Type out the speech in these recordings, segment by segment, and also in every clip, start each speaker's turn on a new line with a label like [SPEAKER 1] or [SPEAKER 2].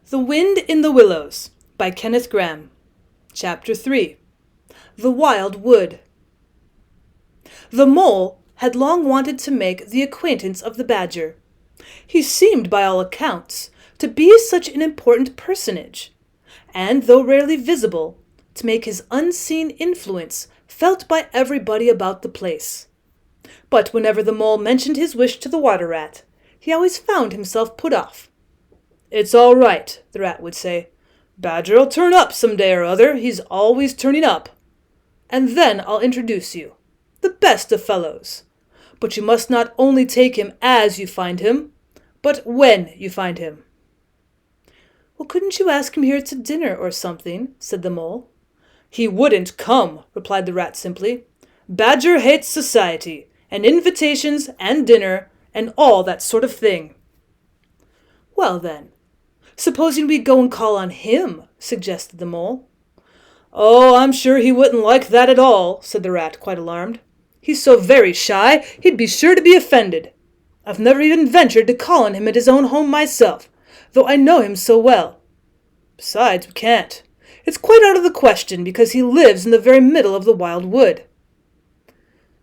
[SPEAKER 1] The Wind in the Willows by Kenneth Grahame. Chapter 3. The Wild Wood. The mole had long wanted to make the acquaintance of the badger. He seemed, by all accounts, to be such an important personage, and, though rarely visible, to make his unseen influence felt by everybody about the place. But whenever the mole mentioned his wish to the water rat, he always found himself put off. "It's all right," the rat would say. "Badger'll turn up some day or other. He's always turning up. And then I'll introduce you. The best of fellows. But you must not only take him as you find him, but when you find him." "Well, couldn't you ask him here to dinner or something?" said the mole. "He wouldn't come," replied the rat simply. "Badger hates society, and invitations, and dinner, and all that sort of thing." "Well, then, supposing we go and call on him," suggested the mole. "Oh, I'm sure he wouldn't like that at all," said the rat, quite alarmed. "He's so very shy, he'd be sure to be offended. I've never even ventured to call on him at his own home myself, though I know him so well. Besides, we can't. It's quite out of the question, because he lives in the very middle of the wild wood."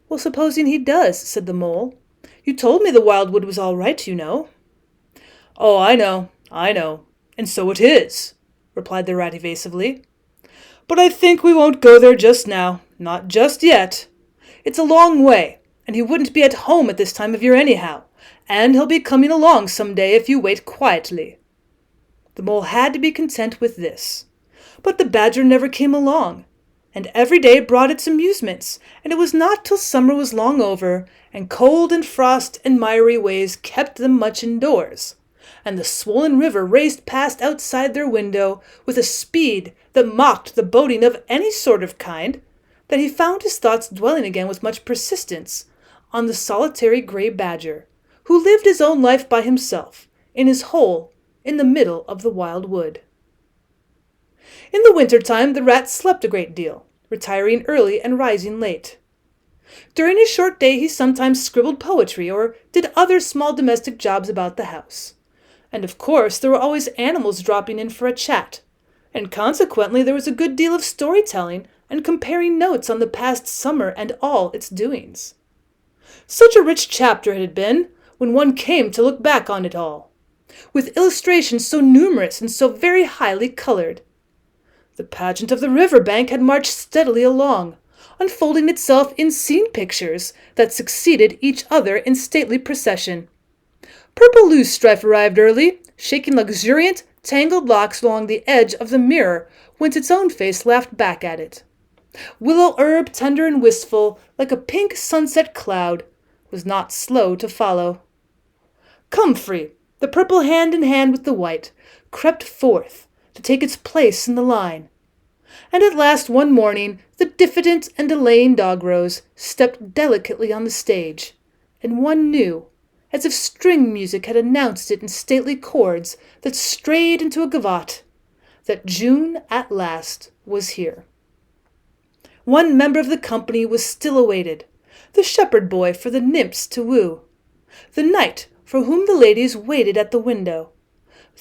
[SPEAKER 1] "Well, supposing he does," said the mole. "You told me the wild wood was all right, you know." "Oh, I know, and so it is," replied the rat evasively. "But I think we won't go there just now, not just yet. It's a long way, and he wouldn't be at home at this time of year anyhow, and he'll be coming along some day if you wait quietly." The mole had to be content with this, but the badger never came along, and every day brought its amusements, and it was not till summer was long over, and cold and frost and miry ways kept them much indoors, and the swollen river raced past outside their window with a speed that mocked the boating of any sort of kind, that he found his thoughts dwelling again with much persistence on the solitary grey badger, who lived his own life by himself, in his hole in the middle of the wild wood. In the winter-time the rat slept a great deal, retiring early and rising late. During his short day he sometimes scribbled poetry or did other small domestic jobs about the house. And of course there were always animals dropping in for a chat, and consequently there was a good deal of storytelling and comparing notes on the past summer and all its doings. Such a rich chapter it had been, when one came to look back on it all, with illustrations so numerous and so very highly colored. The pageant of the river bank had marched steadily along, unfolding itself in scene pictures that succeeded each other in stately procession. Purple Loosestrife arrived early, shaking luxuriant, tangled locks along the edge of the mirror whence its own face laughed back at it. Willow Herb, tender and wistful, like a pink sunset cloud, was not slow to follow. Comfrey, the purple hand in hand with the white, crept forth to take its place in the line. And at last one morning the diffident and delaying Dogrose stepped delicately on the stage, and one knew, as if string music had announced it in stately chords that strayed into a gavotte, that June at last was here. One member of the company was still awaited, the shepherd boy for the nymphs to woo, the knight for whom the ladies waited at the window,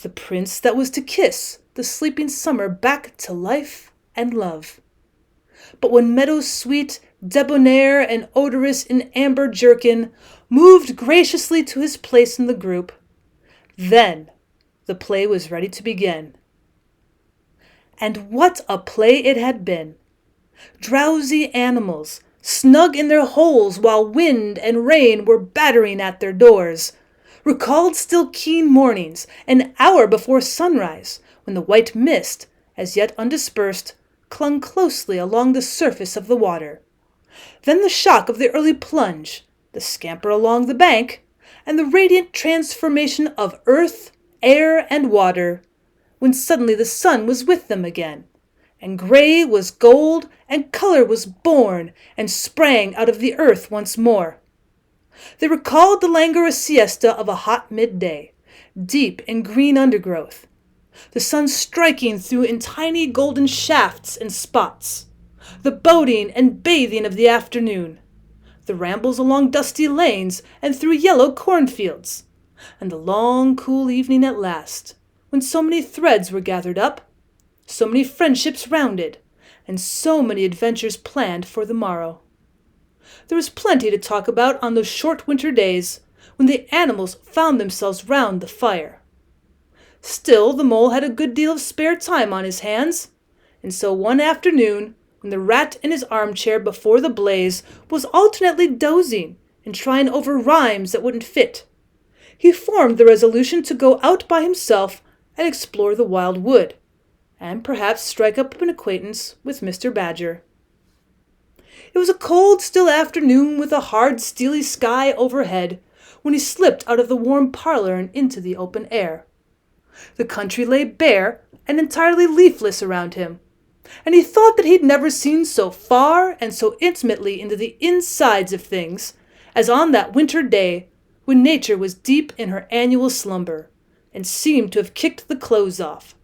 [SPEAKER 1] the prince that was to kiss the sleeping summer back to life and love. But when meadows sweet, debonair and odorous in amber jerkin moved graciously to his place in the group, then the play was ready to begin. And what a play it had been! Drowsy animals, snug in their holes while wind and rain were battering at their doors, recalled still keen mornings, an hour before sunrise, when the white mist, as yet undispersed, clung closely along the surface of the water. Then the shock of the early plunge, the scamper along the bank, and the radiant transformation of earth, air, and water, when suddenly the sun was with them again, and grey was gold, and colour was born, and sprang out of the earth once more. They recalled the languorous siesta of a hot midday, deep in green undergrowth, the sun striking through in tiny golden shafts and spots, the boating and bathing of the afternoon, the rambles along dusty lanes and through yellow cornfields, and the long cool evening at last, when so many threads were gathered up, so many friendships rounded, and so many adventures planned for the morrow. There was plenty to talk about on those short winter days when the animals found themselves round the fire. Still, the mole had a good deal of spare time on his hands, and so one afternoon, when the rat in his armchair before the blaze was alternately dozing and trying over rhymes that wouldn't fit, he formed the resolution to go out by himself and explore the wild wood, and perhaps strike up an acquaintance with Mr. Badger. It was a cold, still afternoon with a hard, steely sky overhead when he slipped out of the warm parlor and into the open air. The country lay bare and entirely leafless around him, and he thought that he'd never seen so far and so intimately into the insides of things as on that winter day when nature was deep in her annual slumber and seemed to have kicked the clothes off.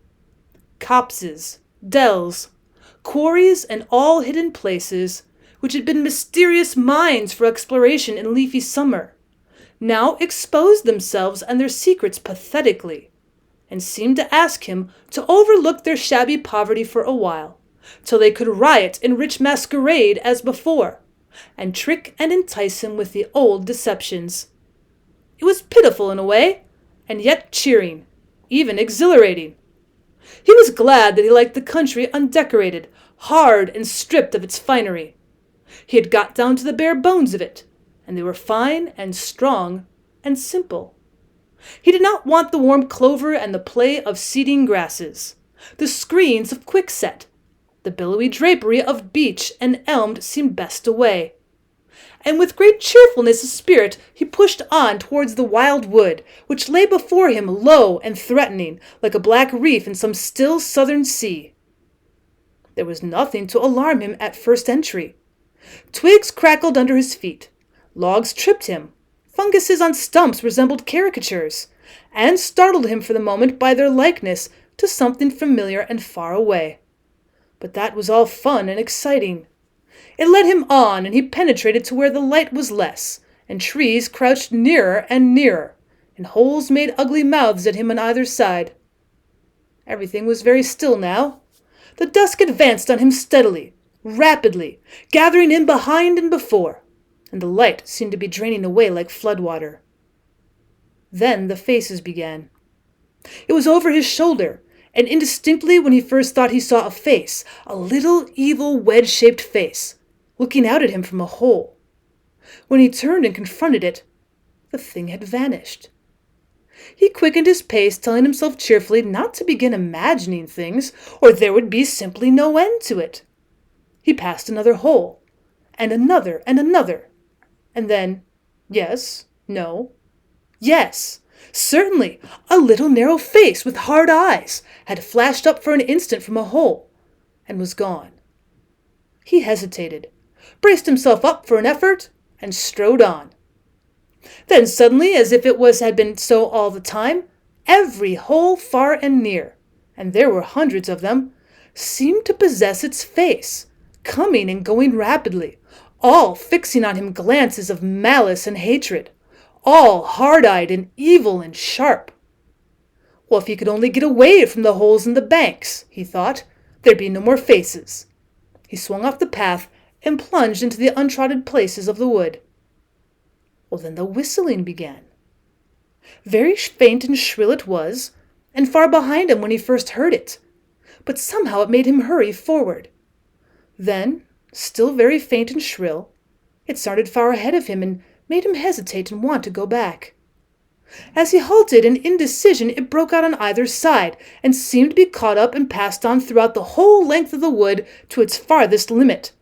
[SPEAKER 1] Copses, dells, quarries, and all hidden places, which had been mysterious mines for exploration in leafy summer, now exposed themselves and their secrets pathetically, and seemed to ask him to overlook their shabby poverty for a while, till they could riot in rich masquerade as before, and trick and entice him with the old deceptions. It was pitiful in a way, and yet cheering, even exhilarating. He was glad that he liked the country undecorated, hard and stripped of its finery. He had got down to the bare bones of it, and they were fine and strong and simple. He did not want the warm clover and the play of seeding grasses, the screens of quickset. The billowy drapery of beech and elm seemed best away. And with great cheerfulness of spirit he pushed on towards the wild wood, which lay before him low and threatening, like a black reef in some still southern sea. There was nothing to alarm him at first entry. Twigs crackled under his feet, logs tripped him, funguses on stumps resembled caricatures, and startled him for the moment by their likeness to something familiar and far away. But that was all fun and exciting. It led him on, and he penetrated to where the light was less, and trees crouched nearer and nearer, and holes made ugly mouths at him on either side. Everything was very still now. The dusk advanced on him steadily, rapidly, gathering in behind and before, and the light seemed to be draining away like flood-water. Then the faces began. It was over his shoulder, and indistinctly when he first thought he saw a face, a little evil wedge-shaped face, looking out at him from a hole. When he turned and confronted it, the thing had vanished. He quickened his pace, telling himself cheerfully not to begin imagining things, or there would be simply no end to it. He passed another hole, and another, and then, yes, no, yes, certainly, a little narrow face with hard eyes had flashed up for an instant from a hole, and was gone. He hesitated, braced himself up for an effort, and strode on. Then suddenly, as if it had been so all the time, every hole far and near, and there were hundreds of them, seemed to possess its face, coming and going rapidly, all fixing on him glances of malice and hatred, all hard-eyed and evil and sharp. Well, if he could only get away from the holes in the banks, he thought, there'd be no more faces. He swung off the path and plunged into the untrodden places of the wood. Well, then the whistling began. Very faint and shrill it was, and far behind him when he first heard it, but somehow it made him hurry forward. Then, still very faint and shrill, it started far ahead of him and made him hesitate and want to go back. As he halted in indecision, it broke out on either side, and seemed to be caught up and passed on throughout the whole length of the wood to its farthest limit.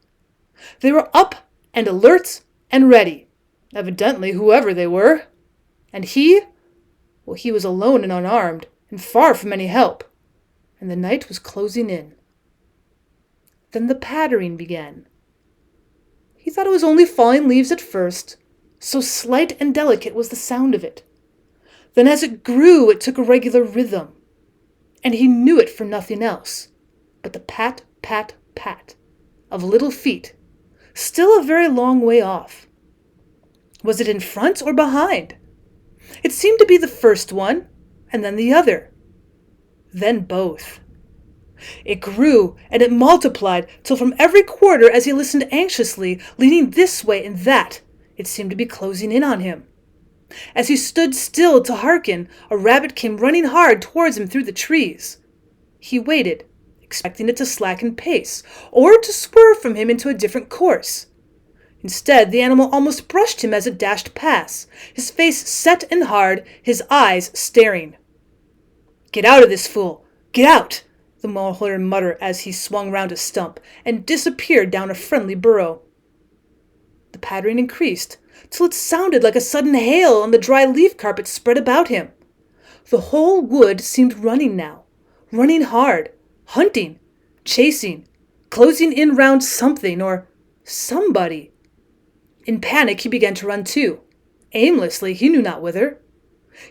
[SPEAKER 1] They were up and alert and ready, evidently whoever they were. And he? Well, he was alone and unarmed, and far from any help, and the night was closing in. Then the pattering began. He thought it was only falling leaves at first, so slight and delicate was the sound of it. Then as it grew, it took a regular rhythm, and he knew it for nothing else but the pat, pat, pat of little feet, still a very long way off. Was it in front or behind? It seemed to be the first one, and then the other. then both. It grew and it multiplied till from every quarter, as he listened anxiously, leaning this way and that, it seemed to be closing in on him. As he stood still to hearken, a rabbit came running hard towards him through the trees. He waited, expecting it to slacken pace, or to swerve from him into a different course. Instead, the animal almost brushed him as it dashed past, his face set and hard, his eyes staring. "Get out of this, fool! Get out!" the mole heard him mutter as he swung round a stump and disappeared down a friendly burrow. The pattering increased, till it sounded like a sudden hail on the dry leaf carpet spread about him. The whole wood seemed running now, running hard, hunting, chasing, closing in round something or somebody. In panic he began to run too, aimlessly, he knew not whither.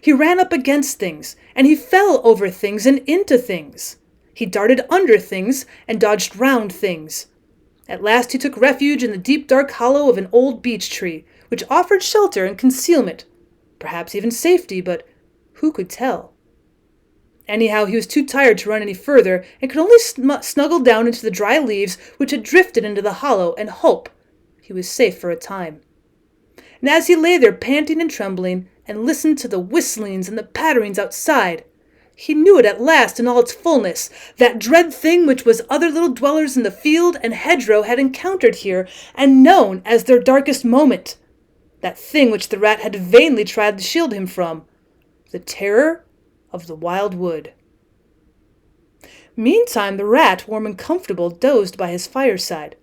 [SPEAKER 1] He ran up against things, and he fell over things and into things. He darted under things and dodged round things. At last he took refuge in the deep dark hollow of an old beech tree, which offered shelter and concealment, perhaps even safety, but who could tell? Anyhow, he was too tired to run any further, and could only snuggle down into the dry leaves which had drifted into the hollow, and hope he was safe for a time. And as he lay there panting and trembling, and listened to the whistlings and the patterings outside, he knew it at last in all its fullness, that dread thing which was other little dwellers in the field and hedgerow had encountered here, and known as their darkest moment. That thing which the rat had vainly tried to shield him from, the terror of the wild wood. Meantime the rat, warm and comfortable, dozed by his fireside.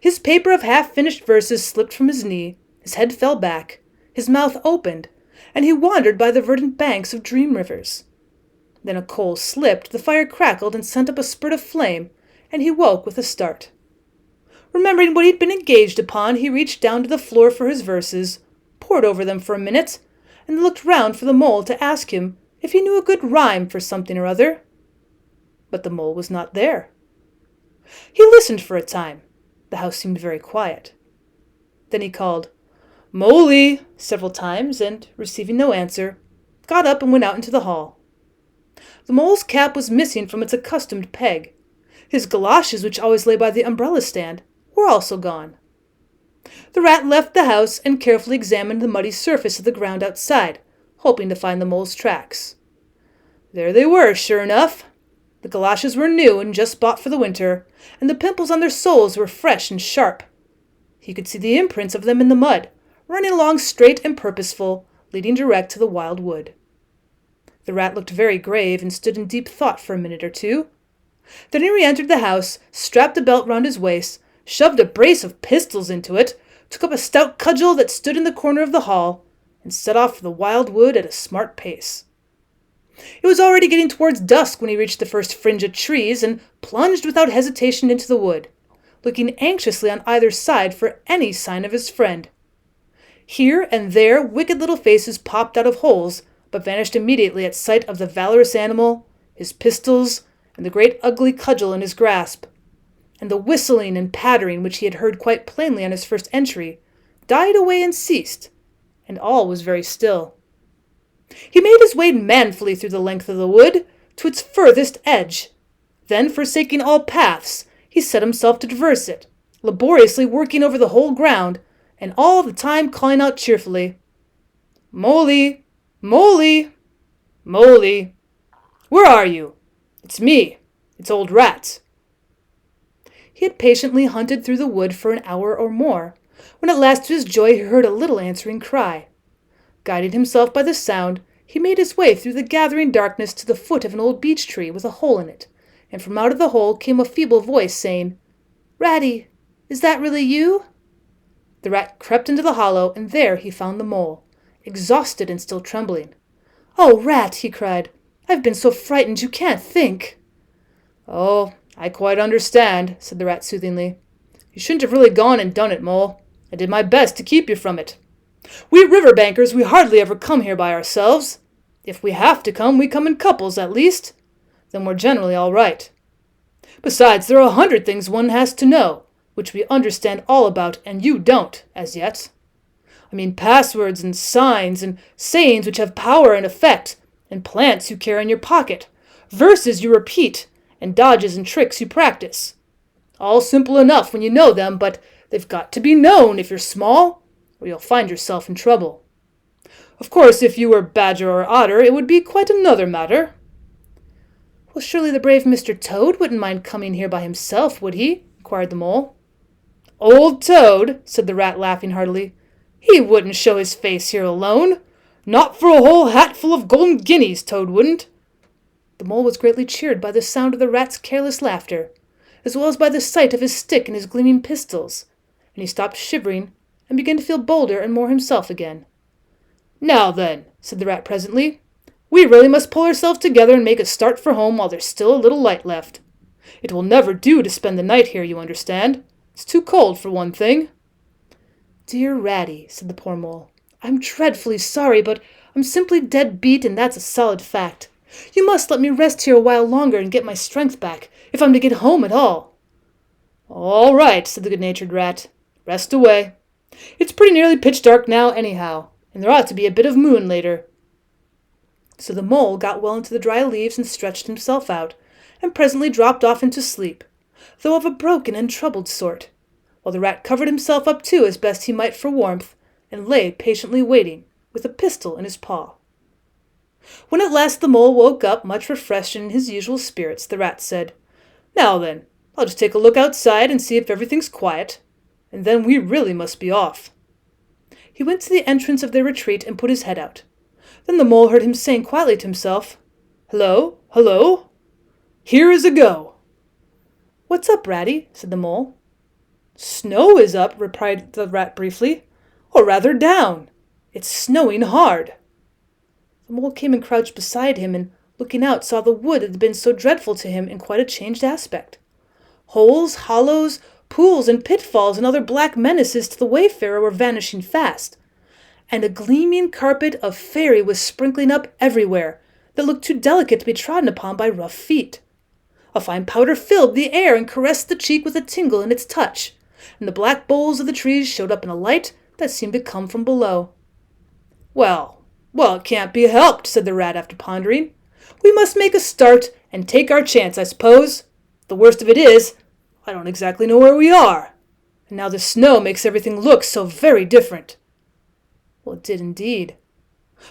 [SPEAKER 1] His paper of half-finished verses slipped from his knee, his head fell back, his mouth opened, and he wandered by the verdant banks of dream rivers. Then a coal slipped, the fire crackled and sent up a spurt of flame, and he woke with a start. Remembering what he'd been engaged upon, he reached down to the floor for his verses, pored over them for a minute, and looked round for the mole to ask him if he knew a good rhyme for something or other. But the mole was not there. He listened for a time. The house seemed very quiet. Then he called, "Moley," several times, and, receiving no answer, got up and went out into the hall. The mole's cap was missing from its accustomed peg. His galoshes, which always lay by the umbrella stand, were also gone. The rat left the house and carefully examined the muddy surface of the ground outside, hoping to find the mole's tracks. There they were, sure enough. The galoshes were new and just bought for the winter, and the pimples on their soles were fresh and sharp. He could see the imprints of them in the mud, running along straight and purposeful, leading direct to the wild wood. The rat looked very grave and stood in deep thought for a minute or two. Then he re-entered the house, strapped a belt round his waist, shoved a brace of pistols into it, took up a stout cudgel that stood in the corner of the hall, and set off for the wild wood at a smart pace. It was already getting towards dusk when he reached the first fringe of trees and plunged without hesitation into the wood, looking anxiously on either side for any sign of his friend. Here and there wicked little faces popped out of holes, but vanished immediately at sight of the valorous animal, his pistols, and the great ugly cudgel in his grasp. And the whistling and pattering which he had heard quite plainly on his first entry died away and ceased, and all was very still. He made his way manfully through the length of the wood, to its furthest edge. Then, forsaking all paths, he set himself to traverse it, laboriously working over the whole ground, and all the time calling out cheerfully, "Moley! Moley! Moley! Where are you? It's me. It's old Rat." He had patiently hunted through the wood for an hour or more, when at last to his joy he heard a little answering cry. Guiding himself by the sound, he made his way through the gathering darkness to the foot of an old beech tree with a hole in it, and from out of the hole came a feeble voice saying, "Ratty, is that really you?" The rat crept into the hollow, and there he found the mole, exhausted and still trembling. "Oh, Rat," he cried, "I've been so frightened you can't think." "Oh, I quite understand," said the rat soothingly. "You shouldn't have really gone and done it, Mole. I did my best to keep you from it. We river-bankers, we hardly ever come here by ourselves. If we have to come, we come in couples at least. Then we're generally all right. Besides, there are 100 things one has to know, which we understand all about and you don't, as yet. I mean passwords and signs and sayings which have power and effect, and plants you carry in your pocket, verses you repeat, and dodges and tricks you practice. All simple enough when you know them, but they've got to be known if you're small, or you'll find yourself in trouble. Of course, if you were Badger or Otter, it would be quite another matter." "Well, surely the brave Mr. Toad wouldn't mind coming here by himself, would he?" inquired the Mole. "Old Toad," said the Rat, laughing heartily. "He wouldn't show his face here alone. Not for a whole hatful of golden guineas, Toad wouldn't." The Mole was greatly cheered by the sound of the Rat's careless laughter, as well as by the sight of his stick and his gleaming pistols, and he stopped shivering and began to feel bolder and more himself again. "Now then," said the Rat presently, "we really must pull ourselves together and make a start for home while there's still a little light left. It will never do to spend the night here, you understand. It's too cold, for one thing." "Dear Ratty," said the poor Mole, "I'm dreadfully sorry, but I'm simply dead beat, and that's a solid fact. You must let me rest here a while longer and get my strength back, if I'm to get home at all." "All right," said the good-natured Rat. "Rest away. It's pretty nearly pitch dark now, anyhow, and there ought to be a bit of moon later." So the Mole got well into the dry leaves and stretched himself out, and presently dropped off into sleep, though of a broken and troubled sort, while the Rat covered himself up too as best he might for warmth, and lay patiently waiting, with a pistol in his paw. When at last the Mole woke up, much refreshed and in his usual spirits, the Rat said, "Now then, I'll just take a look outside and see if everything's quiet, and then we really must be off." He went to the entrance of their retreat and put his head out. Then the Mole heard him saying quietly to himself, "Hello, hello! Here is a go!" "What's up, Ratty?" said the Mole. "Snow is up," replied the Rat briefly, "or rather down. It's snowing hard." The Mole came and crouched beside him, and looking out saw the wood that had been so dreadful to him in quite a changed aspect. Holes, hollows, pools, and pitfalls and other black menaces to the wayfarer were vanishing fast, and a gleaming carpet of fairy was sprinkling up everywhere that looked too delicate to be trodden upon by rough feet. A fine powder filled the air and caressed the cheek with a tingle in its touch, and the black boles of the trees showed up in a light that seemed to come from below. Well, it can't be helped," said the Rat after pondering. "We must make a start and take our chance, I suppose. The worst of it is, I don't exactly know where we are, and now the snow makes everything look so very different." Well, it did indeed.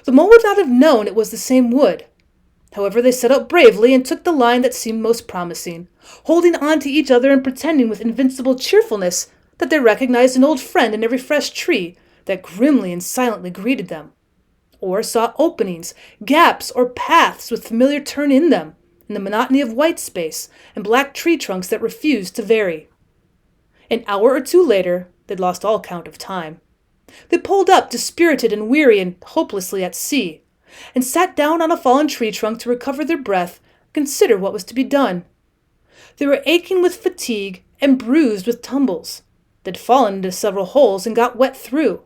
[SPEAKER 1] The Mole would not have known it was the same wood. However, they set out bravely and took the line that seemed most promising, holding on to each other and pretending with invincible cheerfulness that they recognized an old friend in every fresh tree that grimly and silently greeted them, or saw openings, gaps, or paths with familiar turn in them, in the monotony of white space and black tree trunks that refused to vary. An hour or two later, they'd lost all count of time. They pulled up, dispirited and weary and hopelessly at sea, and sat down on a fallen tree trunk to recover their breath and consider what was to be done. They were aching with fatigue and bruised with tumbles. They'd fallen into several holes and got wet through.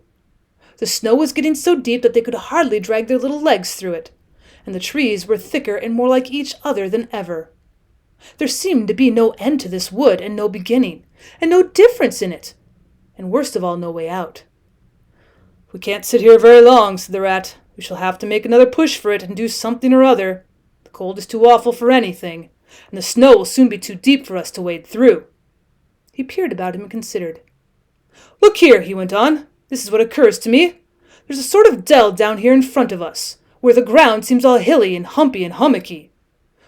[SPEAKER 1] The snow was getting so deep that they could hardly drag their little legs through it, and the trees were thicker and more like each other than ever. There seemed to be no end to this wood, and no beginning, and no difference in it, and worst of all, no way out. "We can't sit here very long," said the Rat. "We shall have to make another push for it and do something or other. The cold is too awful for anything, and the snow will soon be too deep for us to wade through." He peered about him and considered. "Look here," he went on. "This is what occurs to me. There's a sort of dell down here in front of us, where the ground seems all hilly and humpy and hummocky.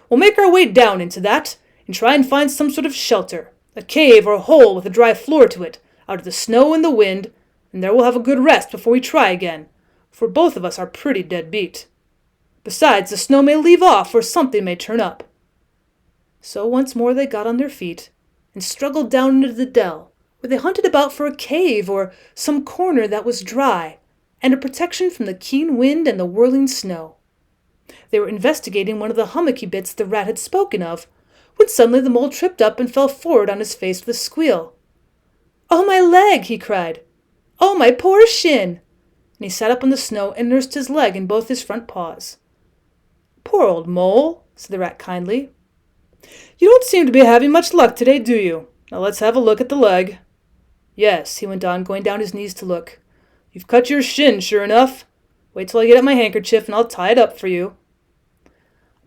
[SPEAKER 1] We'll make our way down into that, and try and find some sort of shelter, a cave or a hole with a dry floor to it, out of the snow and the wind, and there we'll have a good rest before we try again, for both of us are pretty dead beat. Besides, the snow may leave off, or something may turn up." So once more they got on their feet, and struggled down into the dell, where they hunted about for a cave or some corner that was dry, and a protection from the keen wind and the whirling snow. They were investigating one of the hummocky bits the Rat had spoken of, when suddenly the Mole tripped up and fell forward on his face with a squeal. "Oh, my leg!" he cried. "Oh, my poor shin!" And he sat up on the snow and nursed his leg in both his front paws. "Poor old Mole," said the Rat kindly. "You don't seem to be having much luck today, do you? Now let's have a look at the leg. Yes," he went on, going down his knees to look. "You've cut your shin, sure enough. Wait till I get out my handkerchief and I'll tie it up for you."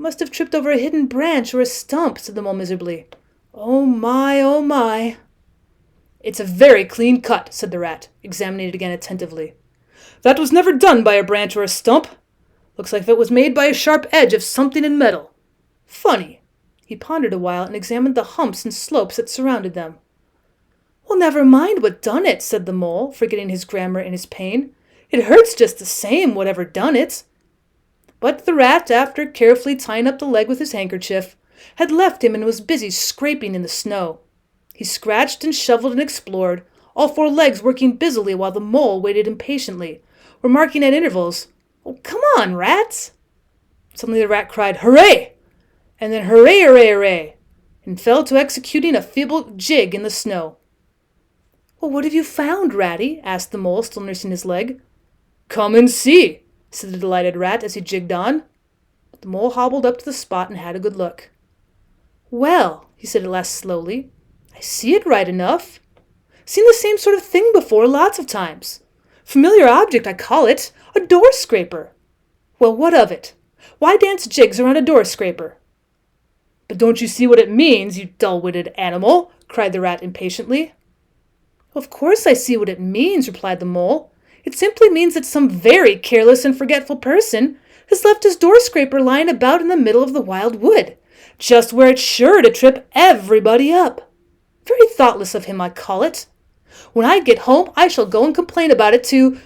[SPEAKER 1] Must have tripped over a hidden branch or a stump, said the mole miserably. Oh my, oh my. It's a very clean cut, said the rat, examining it again attentively. That was never done by a branch or a stump. Looks like it was made by a sharp edge of something in metal. Funny. He pondered a while and examined the humps and slopes that surrounded them. Well, never mind what done it, said the mole, forgetting his grammar in his pain. It hurts just the same, whatever done it. But the rat, after carefully tying up the leg with his handkerchief, had left him and was busy scraping in the snow. He scratched and shoveled and explored, all four legs working busily while the mole waited impatiently, remarking at intervals, Oh, come on, rats! Suddenly the rat cried, Hooray! And then hooray, hooray, hooray! And fell to executing a feeble jig in the snow. Well, what have you found, Ratty? Asked the mole, still nursing his leg. Come and see, said the delighted rat as he jigged on. The mole hobbled up to the spot and had a good look. Well, he said at last slowly, I see it right enough. Seen the same sort of thing before lots of times. Familiar object, I call it. A door scraper. Well, what of it? Why dance jigs around a door scraper? But don't you see what it means, you dull-witted animal? Cried the rat impatiently. Of course I see what it means, replied the mole. It simply means that some very careless and forgetful person has left his door scraper lying about in the middle of the wild wood, just where it's sure to trip everybody up. Very thoughtless of him, I call it. When I get home, I shall go and complain about it to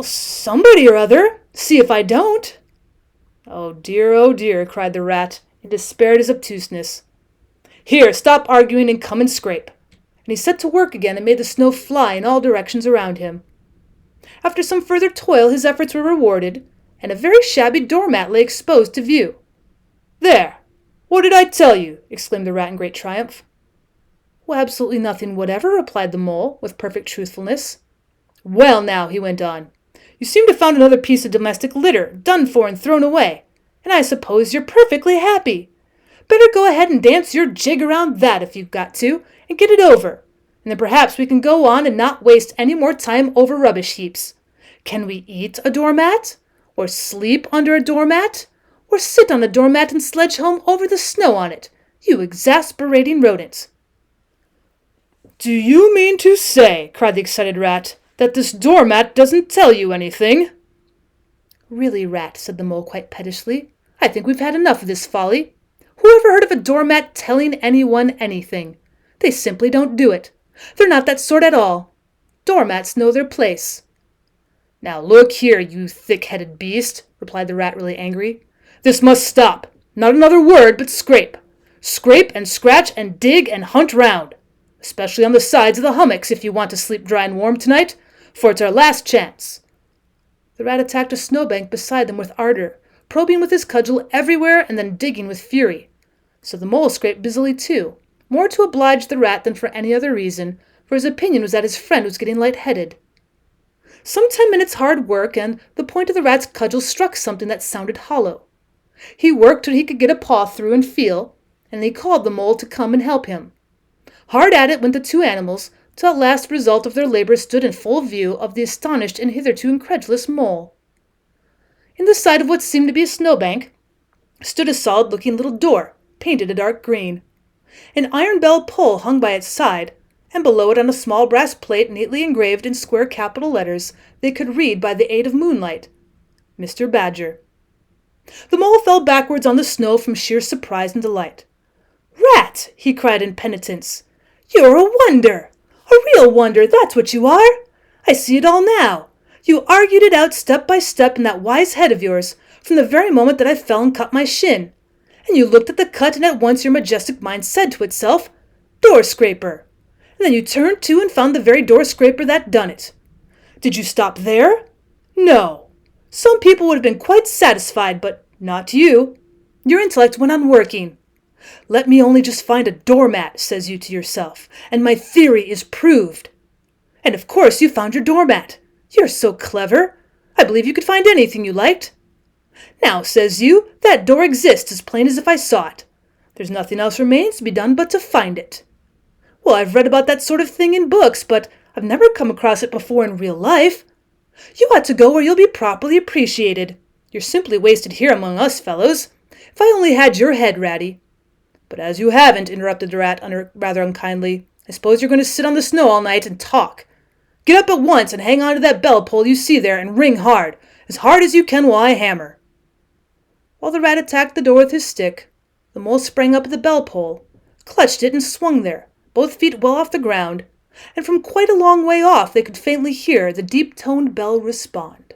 [SPEAKER 1] somebody or other. See if I don't. Oh dear, cried the rat, in despair at his obtuseness. Here, stop arguing and come and scrape. And he set to work again and made the snow fly in all directions around him. After some further toil, his efforts were rewarded, and a very shabby doormat lay exposed to view. There! What did I tell you? Exclaimed the rat in great triumph. Well, absolutely nothing whatever, replied the mole, with perfect truthfulness. Well, now, he went on, you seem to have found another piece of domestic litter, done for and thrown away, and I suppose you're perfectly happy. Better go ahead and dance your jig around that if you've got to, and get it over, and then perhaps we can go on and not waste any more time over rubbish heaps. Can we eat a doormat? Or sleep under a doormat? Or sit on a doormat and sledge home over the snow on it? You exasperating rodent. Do you mean to say, cried the excited rat, that this doormat doesn't tell you anything? Really, rat, said the mole quite pettishly, I think we've had enough of this folly. Who ever heard of a doormat telling anyone anything? They simply don't do it. They're not that sort at all. Doormats know their place. Now look here, you thick-headed beast, replied the rat, really angry. This must stop. Not another word, but scrape. Scrape and scratch and dig and hunt round. Especially on the sides of the hummocks if you want to sleep dry and warm tonight, for it's our last chance. The rat attacked a snowbank beside them with ardor, probing with his cudgel everywhere and then digging with fury. So the mole scraped busily too, more to oblige the rat than for any other reason, for his opinion was that his friend was getting light-headed. Some 10 minutes' hard work, and the point of the rat's cudgel struck something that sounded hollow. He worked till he could get a paw through and feel, and he called the mole to come and help him. Hard at it went the two animals, till at last the result of their labor stood in full view of the astonished and hitherto incredulous mole. In the side of what seemed to be a snowbank stood a solid-looking little door, painted a dark green. An iron bell pull hung by its side, and below it on a small brass plate neatly engraved in square capital letters they could read by the aid of moonlight, Mr. Badger. The mole fell backwards on the snow from sheer surprise and delight. Rat! He cried in penitence. You're a wonder! A real wonder, that's what you are! I see it all now. You argued it out step by step in that wise head of yours, from the very moment that I fell and cut my shin. And you looked at the cut, and at once your majestic mind said to itself, Door scraper. And then you turned to and found the very door scraper that done it. Did you stop there? No. Some people would have been quite satisfied, but not you. Your intellect went on working. Let me only just find a doormat, says you to yourself, and my theory is proved. And of course you found your doormat. You're so clever. I believe you could find anything you liked. Now, says you, that door exists as plain as if I saw it. There's nothing else remains to be done but to find it. Well, I've read about that sort of thing in books, but I've never come across it before in real life. You ought to go where you'll be properly appreciated. You're simply wasted here among us, fellows. If I only had your head, Ratty. But as you haven't, interrupted the rat rather unkindly, I suppose you're going to sit on the snow all night and talk. Get up at once and hang on to that bell pull you see there and ring hard as you can while I hammer. While the rat attacked the door with his stick, the mole sprang up at the bell pull, clutched it and swung there, both feet well off the ground, and from quite a long way off they could faintly hear the deep-toned bell respond.